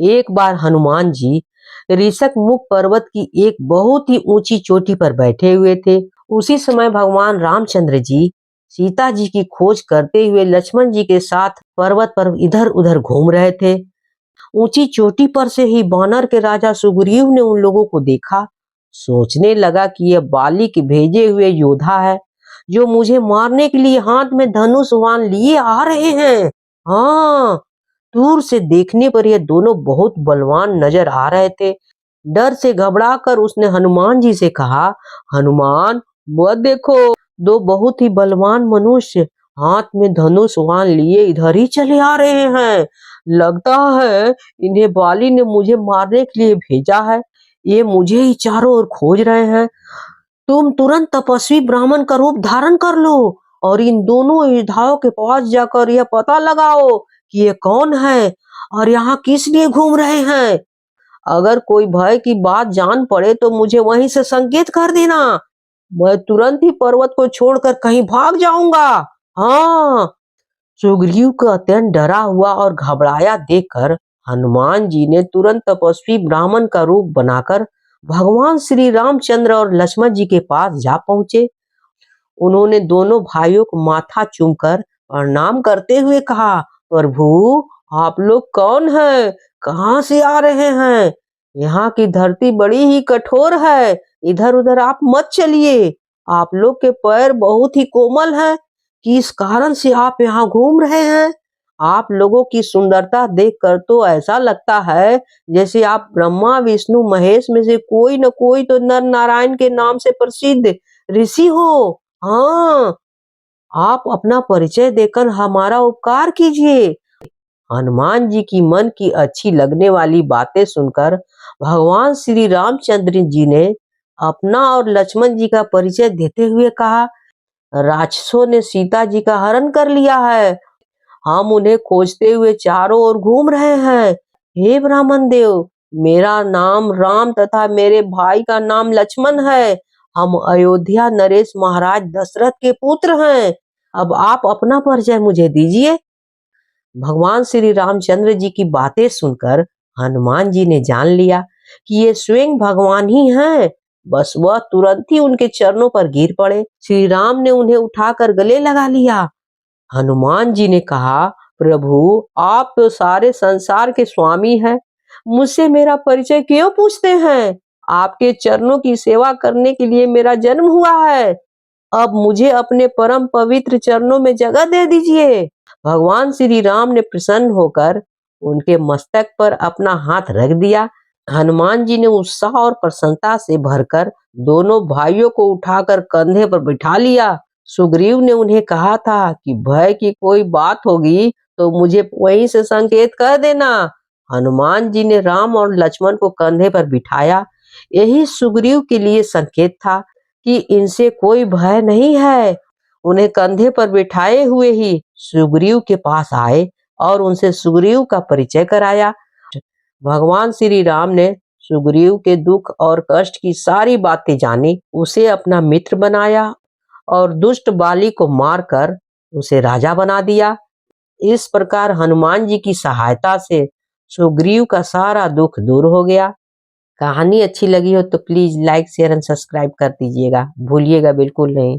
एक बार हनुमान जी ऋषिकमुख पर्वत की एक बहुत ही ऊंची चोटी पर बैठे हुए थे। उसी समय भगवान रामचंद्र जी सीता जी की खोज करते हुए लक्ष्मण जी के साथ पर्वत पर इधर उधर घूम रहे थे। ऊंची चोटी पर से ही वानर के राजा सुग्रीव ने उन लोगों को देखा। सोचने लगा कि यह बाली के भेजे हुए योद्धा है जो मुझे मारने के लिए हाथ में धनुष बाण लिए आ रहे हैं। हाँ, दूर से देखने पर ये दोनों बहुत बलवान नजर आ रहे थे। डर से घबराकर उसने हनुमान जी से कहा, हनुमान, वह देखो, दो बहुत ही बलवान मनुष्य हाथ में धनुष बाण लिए इधर ही चले आ रहे हैं। लगता है इन्हें बाली ने मुझे मारने के लिए भेजा है। ये मुझे ही चारों ओर खोज रहे हैं। तुम तुरंत तपस्वी ब्राह्मण का रूप धारण कर लो और इन दोनों योद्धाओं के पास जाकर यह पता लगाओ कि ये कौन है और यहाँ किस लिए घूम रहे हैं। अगर कोई भय की बात जान पड़े तो मुझे वहीं से संकेत कर देना। मैं तुरंत ही पर्वत को छोड़कर कहीं भाग जाऊंगा। हाँ। सुग्रीव को अत्यंत डरा हुआ और घबराया देखकर हनुमान जी ने तुरंत तपस्वी ब्राह्मण का रूप बनाकर भगवान श्री रामचंद्र और लक्ष्मण जी के पास जा पहुंचे। उन्होंने दोनों भाइयों को माथा चूमकर प्रणाम करते हुए कहा, प्रभु, आप लोग कौन हैं? कहाँ से आ रहे हैं? यहाँ की धरती बड़ी ही कठोर है। इधर उधर आप मत चलिए। आप लोग के पैर बहुत ही कोमल हैं। किस कारण से आप यहाँ घूम रहे हैं? आप लोगों की सुंदरता देखकर तो ऐसा लगता है जैसे आप ब्रह्मा विष्णु महेश में से कोई न कोई तो नर नारायण के नाम से प्रसिद्ध ऋषि हो। हाँ, आप अपना परिचय देकर हमारा उपकार कीजिए। हनुमान जी की मन की अच्छी लगने वाली बातें सुनकर भगवान श्री रामचंद्र जी ने अपना और लक्ष्मण जी का परिचय देते हुए कहा, राक्षसों ने सीता जी का हरण कर लिया है। हम उन्हें खोजते हुए चारों ओर घूम रहे हैं। हे ब्राह्मण देव, मेरा नाम राम तथा मेरे भाई का नाम लक्ष्मण है। हम अयोध्या नरेश महाराज दशरथ के पुत्र हैं। अब आप अपना परिचय मुझे दीजिए। भगवान श्री रामचंद्र जी की बातें सुनकर हनुमान जी ने जान लिया कि ये स्वयं भगवान ही हैं। बस वह तुरंत ही उनके चरणों पर गिर पड़े। श्री राम ने उन्हें उठाकर गले लगा लिया। हनुमान जी ने कहा, प्रभु, आप तो सारे संसार के स्वामी हैं। मुझसे मेरा परिचय क्यों पूछते हैं? आपके चरणों की सेवा करने के लिए मेरा जन्म हुआ है। अब मुझे अपने परम पवित्र चरणों में जगह दे दीजिए। भगवान श्री राम ने प्रसन्न होकर उनके मस्तक पर अपना हाथ रख दिया। हनुमान जी ने उत्साह और प्रसन्नता से भरकर दोनों भाइयों को उठाकर कंधे पर बिठा लिया। सुग्रीव ने उन्हें कहा था कि भय की कोई बात होगी तो मुझे वहीं से संकेत कर देना। हनुमान जी ने राम और लक्ष्मण को कंधे पर बिठाया। यही सुग्रीव के लिए संकेत था कि इनसे कोई भय नहीं है। उन्हें कंधे पर बिठाए हुए ही सुग्रीव के पास आए और उनसे सुग्रीव का परिचय कराया। भगवान श्री राम ने सुग्रीव के दुख और कष्ट की सारी बातें जानी, उसे अपना मित्र बनाया और दुष्ट बाली को मारकर उसे राजा बना दिया। इस प्रकार हनुमान जी की सहायता से सुग्रीव का सारा दुख दूर हो गया। कहानी अच्छी लगी हो तो please like share and subscribe कर दीजिएगा, भूलिएगा बिल्कुल नहीं।